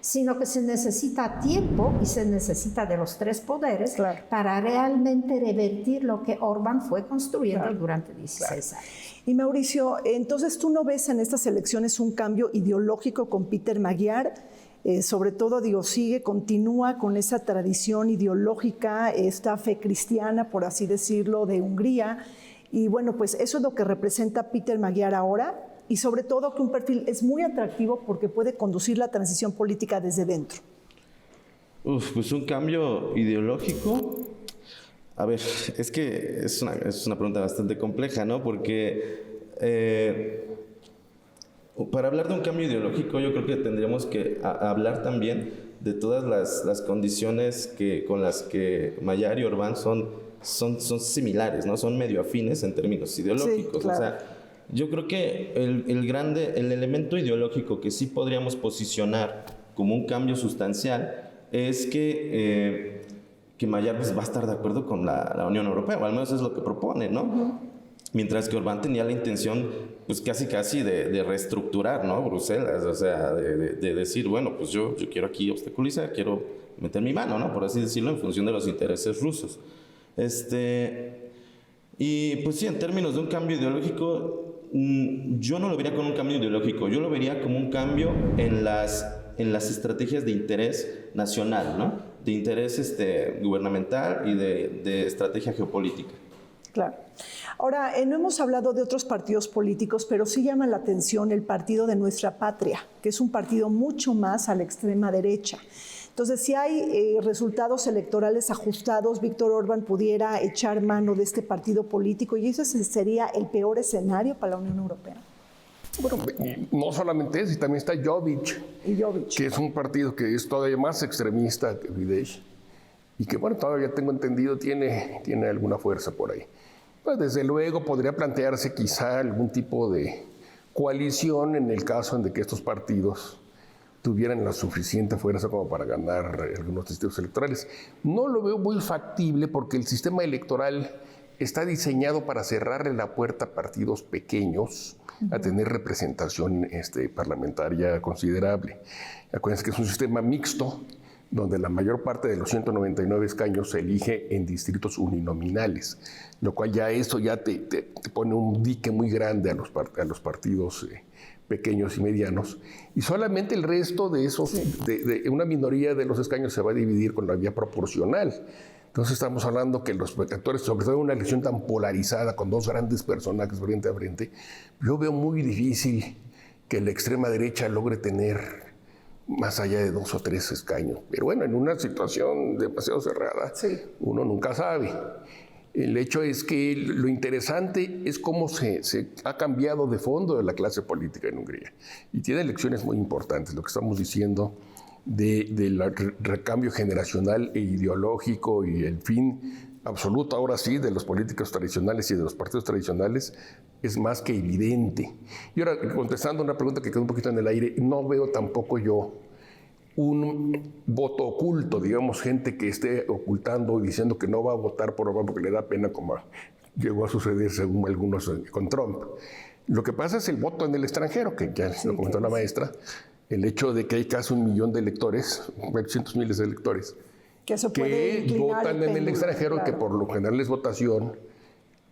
Speaker 5: sino que se necesita tiempo y se necesita de los 3 poderes para realmente revertir lo que Orbán fue construyendo durante 16 años.
Speaker 2: Y Mauricio, entonces tú no ves en estas elecciones un cambio ideológico con Peter Magyar, sobre todo, continúa con esa tradición ideológica, esta fe cristiana, por así decirlo, de Hungría, y bueno, pues eso es lo que representa Peter Magyar ahora, y sobre todo que un perfil es muy atractivo porque puede conducir la transición política desde dentro.
Speaker 6: Pues un cambio ideológico. A ver, es que es una pregunta bastante compleja, ¿no? Porque para hablar de un cambio ideológico, yo creo que tendríamos que hablar también de todas las condiciones con las que Magyar y Orbán son similares, ¿no? Son medio afines en términos ideológicos. Sí, claro. O sea, yo creo que el elemento ideológico que sí podríamos posicionar como un cambio sustancial es que Magyar pues, va a estar de acuerdo con la Unión Europea, o al menos es lo que propone, ¿no? Mientras que Orbán tenía la intención, pues casi de reestructurar, ¿no? Bruselas, o sea, de decir, bueno, pues yo quiero aquí obstaculizar, quiero meter mi mano, ¿no? Por así decirlo, en función de los intereses rusos. Y pues sí, en términos de un cambio ideológico, yo no lo vería como un cambio ideológico, yo lo vería como un cambio en las estrategias de interés nacional, ¿no? De interés gubernamental y de estrategia geopolítica.
Speaker 2: Claro. Ahora, no hemos hablado de otros partidos políticos, pero sí llama la atención el partido de Nuestra Patria, que es un partido mucho más a la extrema derecha. Entonces, si hay resultados electorales ajustados, Víctor Orbán pudiera echar mano de este partido político y ese sería el peor escenario para la Unión Europea.
Speaker 4: Bueno, no solamente eso, también está Jobbik, que es un partido que es todavía más extremista que Fidesz y que, bueno, todavía tengo entendido tiene alguna fuerza por ahí. Pues desde luego podría plantearse quizá algún tipo de coalición en el caso de que estos partidos tuvieran la suficiente fuerza como para ganar algunos distritos electorales. No lo veo muy factible porque el sistema electoral está diseñado para cerrarle la puerta a partidos pequeños a tener representación parlamentaria considerable. Acuérdense que es un sistema mixto donde la mayor parte de los 199 escaños se elige en distritos uninominales, lo cual eso te pone un dique muy grande a los partidos pequeños y medianos, y solamente el resto de esos, de una minoría de los escaños se va a dividir con la vía proporcional. Entonces estamos hablando que los actores, sobre todo en una elección tan polarizada, con dos grandes personajes frente a frente, yo veo muy difícil que la extrema derecha logre tener más allá de 2 o 3 escaños. Pero bueno, en una situación demasiado cerrada, uno nunca sabe. El hecho es que lo interesante es cómo se ha cambiado de fondo la clase política en Hungría. Y tiene elecciones muy importantes, lo que estamos diciendo del recambio generacional e ideológico y el fin absoluto, ahora sí, de los políticos tradicionales y de los partidos tradicionales es más que evidente. Y ahora, contestando una pregunta que quedó un poquito en el aire, no veo tampoco yo un voto oculto, digamos, gente que esté ocultando y diciendo que no va a votar por Obama porque le da pena, como llegó a suceder según algunos con Trump. Lo que pasa es el voto en el extranjero, que ya lo comentó la maestra, el hecho de que hay casi 1 millón de electores, 800,000 de electores, que votan en el extranjero, claro, que por lo general es votación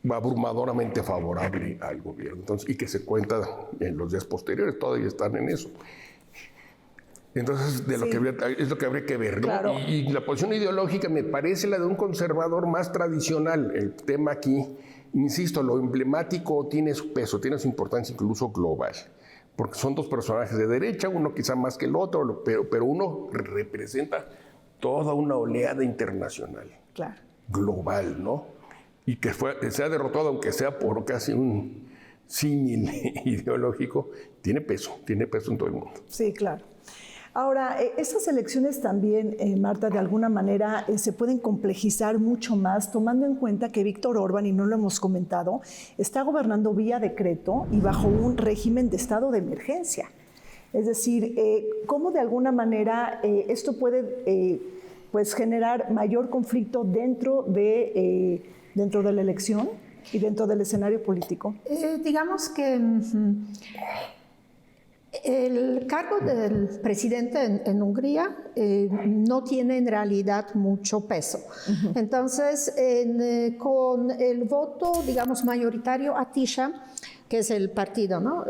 Speaker 4: va abrumadoramente favorable al gobierno. Entonces, y que se cuenta en los días posteriores, todavía están en eso. Entonces, es lo que habría que ver, ¿no?
Speaker 2: Claro.
Speaker 4: Y la posición ideológica me parece la de un conservador más tradicional. El tema aquí, insisto, lo emblemático tiene su peso, tiene su importancia incluso global, porque son dos personajes de derecha, uno quizá más que el otro, pero uno representa toda una oleada internacional,
Speaker 2: claro,
Speaker 4: global, ¿no? Y que se ha derrotado, aunque sea por casi un símil ideológico, tiene peso en todo el mundo.
Speaker 2: Sí, claro. Ahora, estas elecciones también, Marta, de alguna manera se pueden complejizar mucho más, tomando en cuenta que Víctor Orbán, y no lo hemos comentado, está gobernando vía decreto y bajo un régimen de estado de emergencia. Es decir, ¿cómo de alguna manera esto puede pues generar mayor conflicto dentro de la elección y dentro del escenario político?
Speaker 5: Digamos que el cargo del presidente en Hungría no tiene en realidad mucho peso. Entonces, con el voto, digamos, mayoritario a Tisza, que es el partido, ¿no?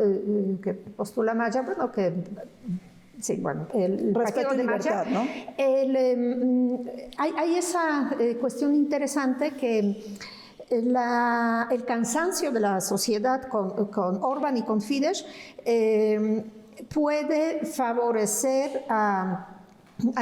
Speaker 5: Que postula Magyar, bueno, que sí, bueno, el
Speaker 2: Respeto
Speaker 5: partido de
Speaker 2: y libertad,
Speaker 5: Magyar,
Speaker 2: ¿no?
Speaker 5: hay esa cuestión interesante que el cansancio de la sociedad con Orbán y con Fidesz puede favorecer a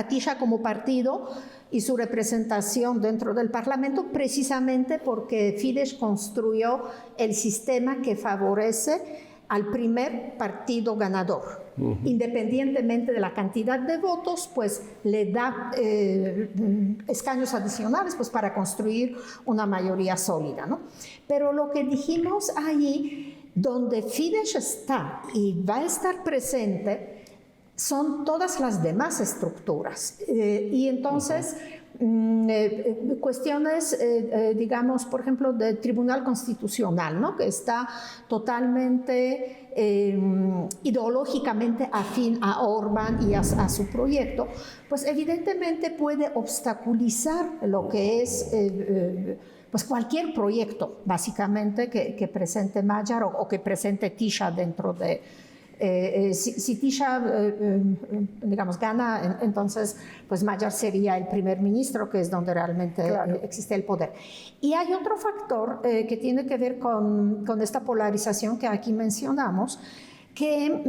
Speaker 5: Tisza como partido y su representación dentro del Parlamento, precisamente porque Fidesz construyó el sistema que favorece al primer partido ganador. Independientemente de la cantidad de votos, pues le da escaños adicionales pues, para construir una mayoría sólida, ¿no? Pero lo que dijimos allí, donde Fidesz está y va a estar presente, son todas las demás estructuras. Y entonces, cuestiones, digamos, por ejemplo, del Tribunal Constitucional, ¿no? Que está totalmente ideológicamente afín a Orbán y a su proyecto, pues evidentemente puede obstaculizar lo que es pues cualquier proyecto, básicamente, que presente Magyar o que presente Tisza dentro de... si Tisza, digamos, gana, entonces, pues Magyar sería el primer ministro, que es donde realmente existe el poder. Y hay otro factor que tiene que ver con esta polarización que aquí mencionamos, que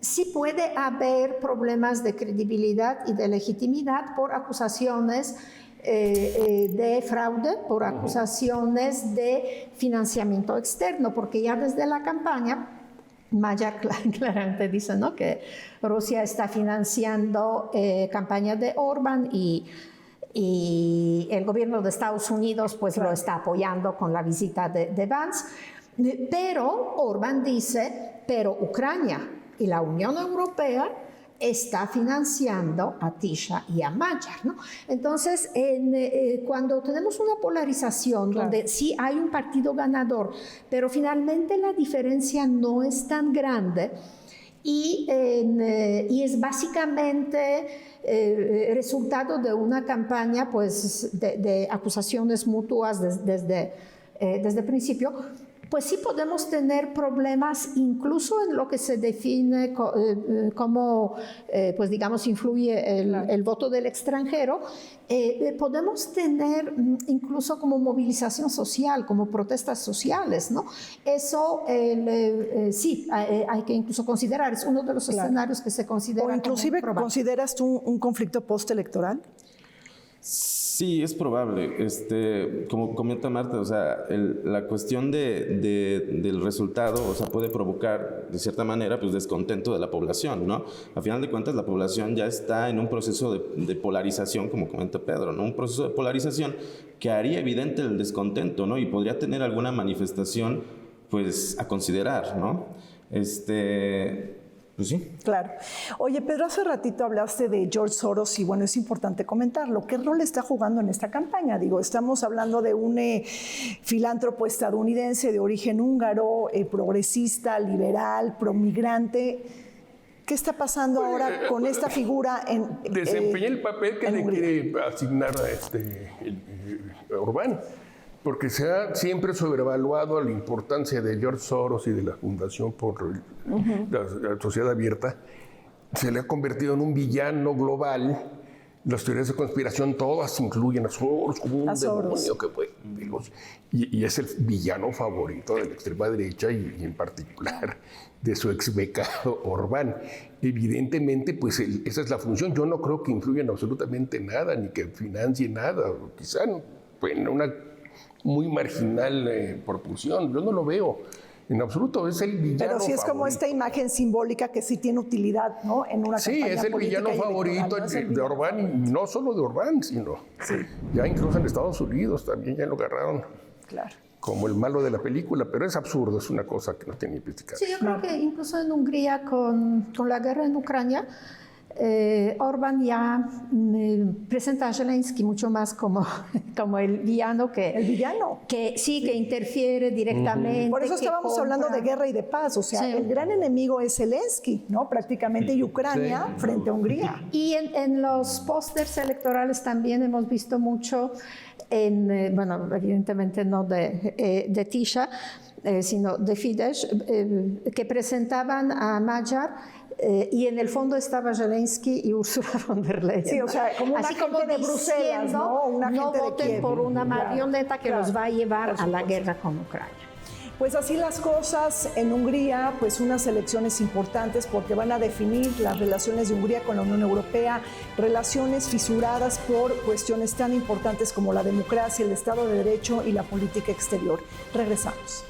Speaker 5: sí puede haber problemas de credibilidad y de legitimidad por acusaciones de fraude, por acusaciones de financiamiento externo, porque ya desde la campaña Magyar claramente dice, ¿no?, que Rusia está financiando campañas de Orbán y el gobierno de Estados Unidos pues lo está apoyando con la visita de Vance. Pero Orbán dice, pero Ucrania y la Unión Europea está financiando a Tisza y a Magyar, ¿no? Entonces, cuando tenemos una polarización donde sí hay un partido ganador, pero finalmente la diferencia no es tan grande y es básicamente resultado de una campaña pues, de acusaciones mutuas desde el principio, pues sí podemos tener problemas incluso en lo que se define como, pues digamos, influye el voto del extranjero. Podemos tener incluso como movilización social, como protestas sociales, ¿no? Eso sí, hay que incluso considerar, es uno de los escenarios que se considera.
Speaker 2: O inclusive, ¿consideras tú un conflicto postelectoral?
Speaker 6: Sí, es probable. Como comenta Marta, o sea, la cuestión del resultado, o sea, puede provocar, de cierta manera, pues descontento de la población, ¿no? A final de cuentas, la población ya está en un proceso de polarización, como comenta Pedro, ¿no? Un proceso de polarización que haría evidente el descontento, ¿no? Y podría tener alguna manifestación, pues, a considerar, ¿no? Pues sí.
Speaker 2: Claro. Oye, Pedro, hace ratito hablaste de George Soros y bueno, es importante comentarlo. ¿Qué rol está jugando en esta campaña? Digo, estamos hablando de un filántropo estadounidense de origen húngaro, progresista, liberal, promigrante. ¿Qué está pasando ahora con esta figura
Speaker 4: desempeña el papel que le quiere asignar a Orbán, porque se ha siempre sobrevaluado la importancia de George Soros y de la Fundación por la Sociedad Abierta. Se le ha convertido en un villano global. Las teorías de conspiración todas incluyen a Soros como un demonio que fue. Y es el villano favorito de la extrema derecha y en particular de su ex becado Orbán. Evidentemente, pues esa es la función. Yo no creo que influya en absolutamente nada, ni que financie nada. Quizá en una muy marginal proporción. Yo no lo veo en absoluto. Es el villano
Speaker 2: Pero sí es
Speaker 4: favorito.
Speaker 2: Como esta imagen simbólica que sí tiene utilidad, ¿no? En una
Speaker 4: sí, es el villano favorito de Orbán, y no solo de Orbán, sino ya incluso en Estados Unidos también ya lo agarraron como el malo de la película, pero es absurdo, es una cosa que no tiene implicación.
Speaker 5: Sí, yo creo que incluso en Hungría con la guerra en Ucrania, Orbán ya presenta a Zelensky mucho más como el villano que...
Speaker 2: ¿El villano?
Speaker 5: Que sí, que interfiere directamente.
Speaker 2: Por eso estábamos hablando de guerra y de paz, o sea, el gran enemigo es Zelensky, ¿no? Prácticamente, y Ucrania frente a Hungría.
Speaker 5: Y en los pósters electorales también hemos visto mucho, bueno, evidentemente no de Tisza, sino de Fidesz, que presentaban a Magyar, y en el fondo estaba Zelensky y Ursula von der Leyen.
Speaker 2: Sí, o sea, como una gente de Bruselas, ¿no? Una
Speaker 5: no
Speaker 2: gente de
Speaker 5: voten
Speaker 2: Kiev.
Speaker 5: por una marioneta que los va a llevar a la guerra con Ucrania.
Speaker 2: Pues así las cosas en Hungría, pues unas elecciones importantes porque van a definir las relaciones de Hungría con la Unión Europea, relaciones fisuradas por cuestiones tan importantes como la democracia, el Estado de Derecho y la política exterior. Regresamos.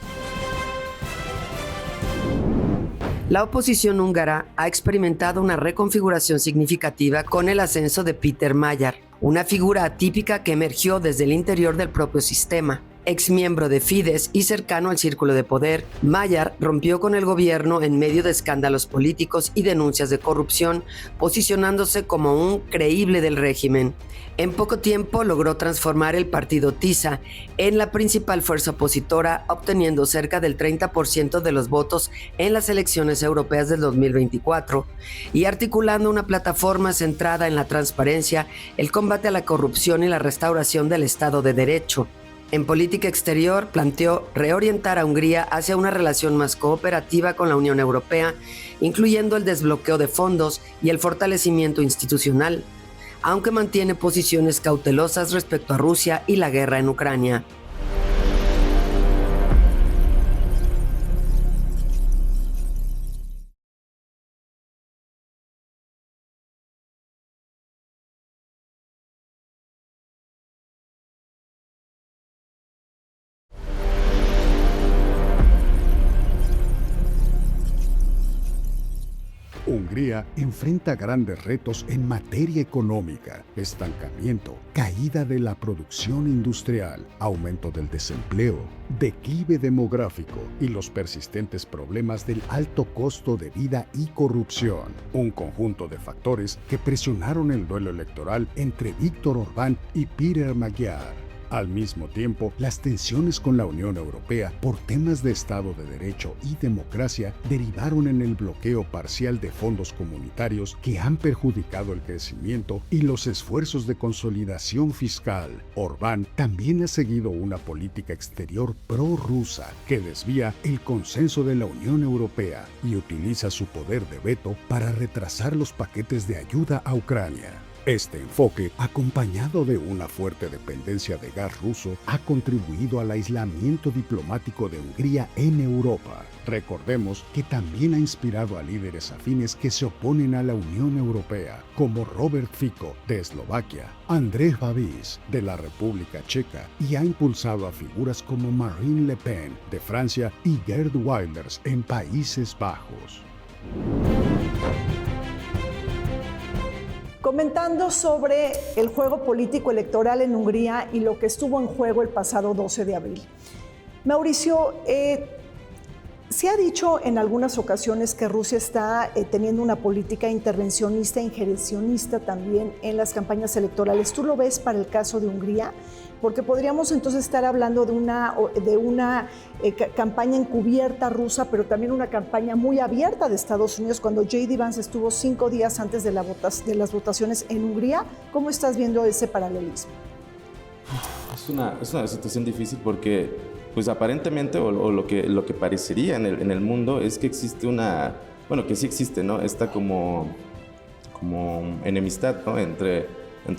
Speaker 1: La oposición húngara ha experimentado una reconfiguración significativa con el ascenso de Péter Magyar, una figura atípica que emergió desde el interior del propio sistema. Exmiembro de Fidesz y cercano al círculo de poder, Magyar rompió con el gobierno en medio de escándalos políticos y denuncias de corrupción, posicionándose como un creíble del régimen. En poco tiempo logró transformar el partido Tisza en la principal fuerza opositora, obteniendo cerca del 30% de los votos en las elecciones europeas del 2024 y articulando una plataforma centrada en la transparencia, el combate a la corrupción y la restauración del Estado de Derecho. En política exterior, planteó reorientar a Hungría hacia una relación más cooperativa con la Unión Europea, incluyendo el desbloqueo de fondos y el fortalecimiento institucional, aunque mantiene posiciones cautelosas respecto a Rusia y la guerra en Ucrania.
Speaker 3: Hungría enfrenta grandes retos en materia económica, estancamiento, caída de la producción industrial, aumento del desempleo, declive demográfico y los persistentes problemas del alto costo de vida y corrupción. Un conjunto de factores que presionaron el duelo electoral entre Viktor Orbán y Péter Magyar. Al mismo tiempo, las tensiones con la Unión Europea por temas de Estado de Derecho y democracia derivaron en el bloqueo parcial de fondos comunitarios que han perjudicado el crecimiento y los esfuerzos de consolidación fiscal. Orbán también ha seguido una política exterior prorrusa que desvía el consenso de la Unión Europea y utiliza su poder de veto para retrasar los paquetes de ayuda a Ucrania. Este enfoque, acompañado de una fuerte dependencia de gas ruso, ha contribuido al aislamiento diplomático de Hungría en Europa. Recordemos que también ha inspirado a líderes afines que se oponen a la Unión Europea, como Robert Fico, de Eslovaquia, Andrej Babis, de la República Checa, y ha impulsado a figuras como Marine Le Pen, de Francia, y Geert Wilders, en Países Bajos.
Speaker 2: Comentando sobre el juego político electoral en Hungría y lo que estuvo en juego el pasado 12 de abril. Mauricio, se ha dicho en algunas ocasiones que Rusia está teniendo una política intervencionista, injerencionista también en las campañas electorales. ¿Tú lo ves para el caso de Hungría? Porque podríamos entonces estar hablando de una campaña encubierta rusa, pero también una campaña muy abierta de Estados Unidos, cuando J.D. Vance estuvo 5 días antes de las votaciones en Hungría. ¿Cómo estás viendo ese paralelismo?
Speaker 6: Es una situación difícil porque, pues aparentemente, o lo que parecería en el mundo es que existe que sí existe, ¿no? Esta como enemistad, ¿no? entre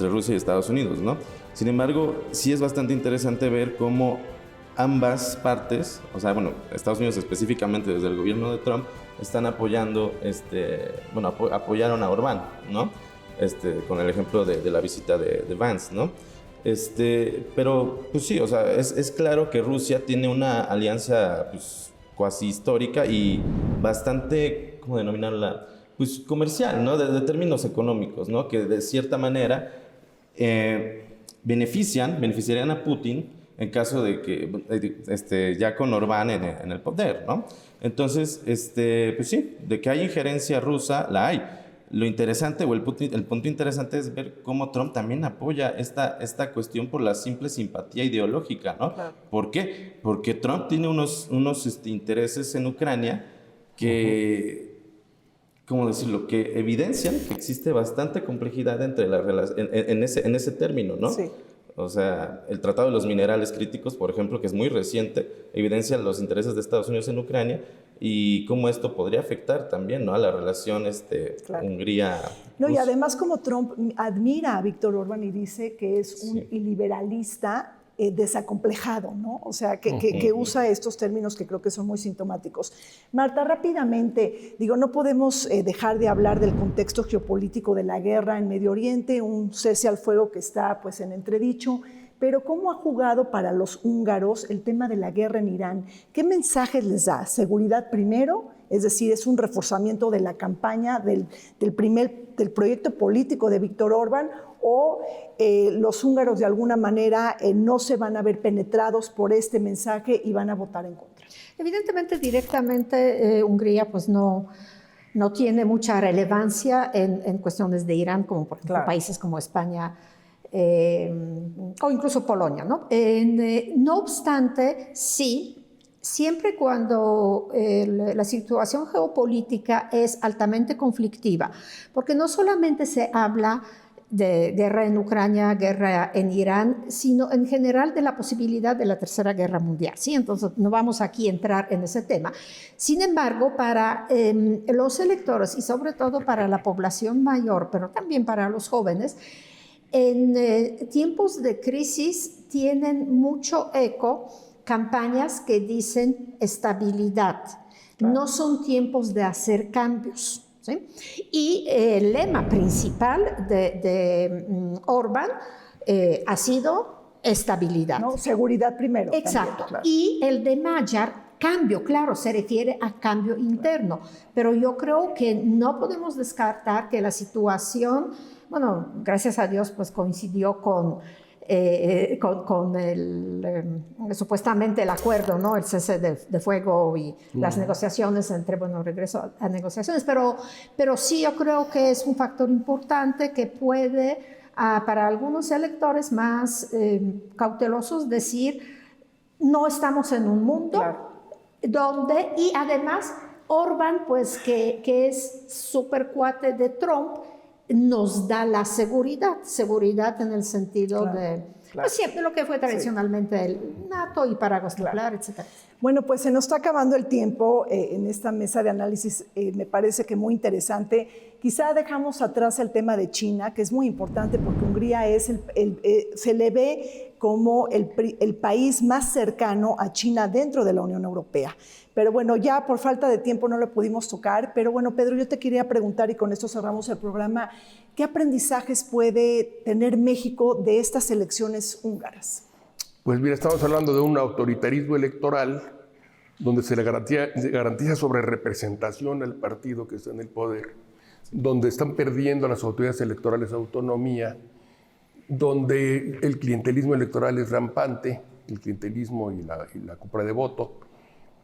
Speaker 6: Rusia y Estados Unidos, ¿no? Sin embargo, sí es bastante interesante ver cómo ambas partes, Estados Unidos específicamente desde el gobierno de Trump, están apoyando, apoyaron a Orbán, ¿no? Con el ejemplo de la visita de Vance, ¿no? Pero, pues sí, es claro que Rusia tiene una alianza, pues, cuasi histórica y bastante, ¿cómo denominarla? Pues comercial, ¿no? De términos económicos, ¿no? Que de cierta manera beneficiarían a Putin en caso de que ya con Orbán en el poder, ¿no? Entonces, pues sí, de que hay injerencia rusa, la hay. Lo interesante o el punto interesante es ver cómo Trump también apoya esta cuestión por la simple simpatía ideológica, ¿no? Claro. ¿Por qué? Porque Trump tiene unos intereses en Ucrania que... ¿cómo decirlo?, que evidencian que existe bastante complejidad entre en ese término, ¿no? Sí. O sea, el Tratado de los Minerales Críticos, por ejemplo, que es muy reciente, evidencia los intereses de Estados Unidos en Ucrania y cómo esto podría afectar también, ¿no?, a la relación claro. Hungría.
Speaker 2: No, y además como Trump admira a Viktor Orbán y dice que es un iliberalista desacomplejado, ¿no? O sea, que usa estos términos que creo que son muy sintomáticos. Marta, rápidamente, no podemos dejar de hablar del contexto geopolítico de la guerra en Medio Oriente, un cese al fuego que está, pues, en entredicho, pero ¿cómo ha jugado para los húngaros el tema de la guerra en Irán? ¿Qué mensajes les da? ¿Seguridad primero? Es decir, es un reforzamiento de la campaña del proyecto político de Viktor Orbán, o los húngaros de alguna manera no se van a ver penetrados por este mensaje y van a votar en contra.
Speaker 5: Evidentemente, directamente Hungría pues no tiene mucha relevancia en cuestiones de Irán, como por ejemplo países como España o incluso Polonia, ¿no? No obstante, sí, siempre cuando la situación geopolítica es altamente conflictiva, porque no solamente se habla de guerra en Ucrania, guerra en Irán, sino en general de la posibilidad de la Tercera Guerra Mundial, ¿sí? Entonces no vamos aquí a entrar en ese tema. Sin embargo, para los electores y sobre todo para la población mayor, pero también para los jóvenes, en tiempos de crisis tienen mucho eco campañas que dicen estabilidad. Claro. No son tiempos de hacer cambios, ¿sí? Y el lema principal de Orbán ha sido estabilidad.
Speaker 2: No, seguridad primero.
Speaker 5: Exacto.
Speaker 2: También, claro.
Speaker 5: Y el de Magyar cambio, claro, se refiere a cambio interno, pero yo creo que no podemos descartar que la situación, bueno, gracias a Dios, pues coincidió con supuestamente el acuerdo, ¿no? El cese de fuego y las negociaciones regreso a negociaciones, pero sí yo creo que es un factor importante que puede, para algunos electores más cautelosos, decir, no estamos en un mundo donde, y además Orbán, pues que es súper cuate de Trump, nos da la seguridad en el sentido de pues siempre lo que fue tradicionalmente el NATO y paraguas nuclear, etc.
Speaker 2: Bueno, pues se nos está acabando el tiempo en esta mesa de análisis, me parece que muy interesante. Quizá dejamos atrás el tema de China, que es muy importante porque Hungría es se le ve como el país más cercano a China dentro de la Unión Europea. Pero bueno, ya por falta de tiempo no lo pudimos tocar, pero bueno, Pedro, yo te quería preguntar, y con esto cerramos el programa, ¿qué aprendizajes puede tener México de estas elecciones húngaras?
Speaker 4: Pues mira, estamos hablando de un autoritarismo electoral donde se le garantiza sobre representación al partido que está en el poder, donde están perdiendo las autoridades electorales autonomía, donde el clientelismo electoral es rampante, el clientelismo y la compra de voto,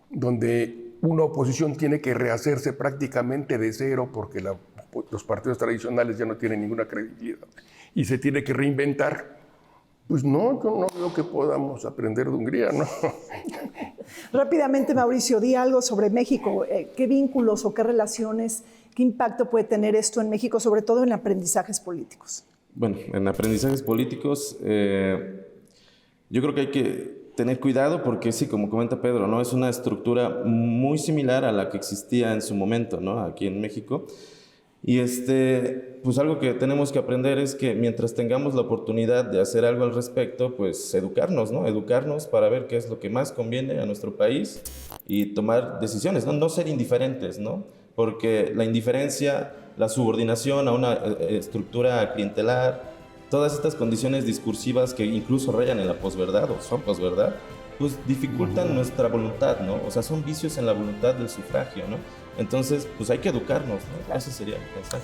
Speaker 4: donde una oposición tiene que rehacerse prácticamente de cero porque los partidos tradicionales ya no tienen ninguna credibilidad y se tiene que reinventar. Pues no, yo no veo que podamos aprender de Hungría, ¿no?
Speaker 2: Rápidamente, Mauricio, di algo sobre México. ¿Qué vínculos o qué relaciones, qué impacto puede tener esto en México, sobre todo en aprendizajes políticos?
Speaker 6: Bueno, en aprendizajes políticos, yo creo que hay que tener cuidado porque sí, como comenta Pedro, ¿no? Es una estructura muy similar a la que existía en su momento, ¿no? Aquí en México. Y pues algo que tenemos que aprender es que mientras tengamos la oportunidad de hacer algo al respecto, pues educarnos, ¿no? Educarnos para ver qué es lo que más conviene a nuestro país y tomar decisiones, ¿no? No ser indiferentes, ¿no? Porque la indiferencia, la subordinación a una estructura clientelar, todas estas condiciones discursivas que incluso rayan en la posverdad o son posverdad, pues dificultan nuestra voluntad, ¿no? O sea, son vicios en la voluntad del sufragio, ¿no? Entonces, pues hay que educarnos, ¿no? Eso sería el mensaje.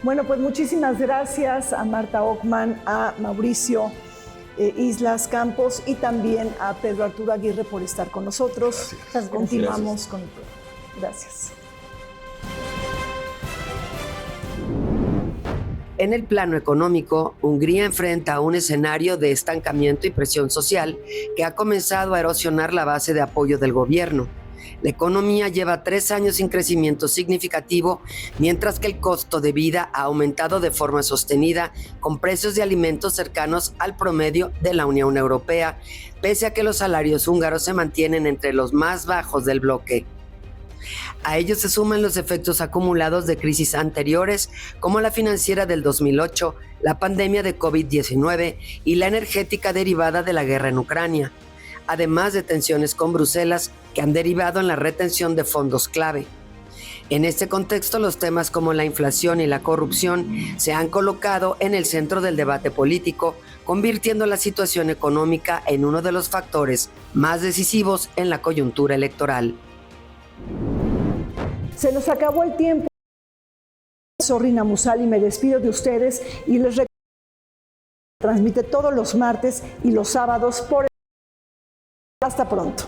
Speaker 2: Bueno, pues muchísimas gracias a Marta Ockman, a Mauricio Islas Campos y también a Pedro Arturo Aguirre por estar con nosotros.
Speaker 4: Gracias.
Speaker 2: Continuamos con el programa. Gracias.
Speaker 1: En el plano económico, Hungría enfrenta un escenario de estancamiento y presión social que ha comenzado a erosionar la base de apoyo del gobierno. La economía lleva 3 años sin crecimiento significativo, mientras que el costo de vida ha aumentado de forma sostenida, con precios de alimentos cercanos al promedio de la Unión Europea, pese a que los salarios húngaros se mantienen entre los más bajos del bloque. A ellos se suman los efectos acumulados de crisis anteriores, como la financiera del 2008, la pandemia de COVID-19 y la energética derivada de la guerra en Ucrania, además de tensiones con Bruselas que han derivado en la retención de fondos clave. En este contexto, los temas como la inflación y la corrupción se han colocado en el centro del debate político, convirtiendo la situación económica en uno de los factores más decisivos en la coyuntura electoral.
Speaker 2: Se nos acabó el tiempo. Soy Rina Musali, me despido de ustedes y les recuerdo que transmite todos los martes y los sábados por... Hasta pronto.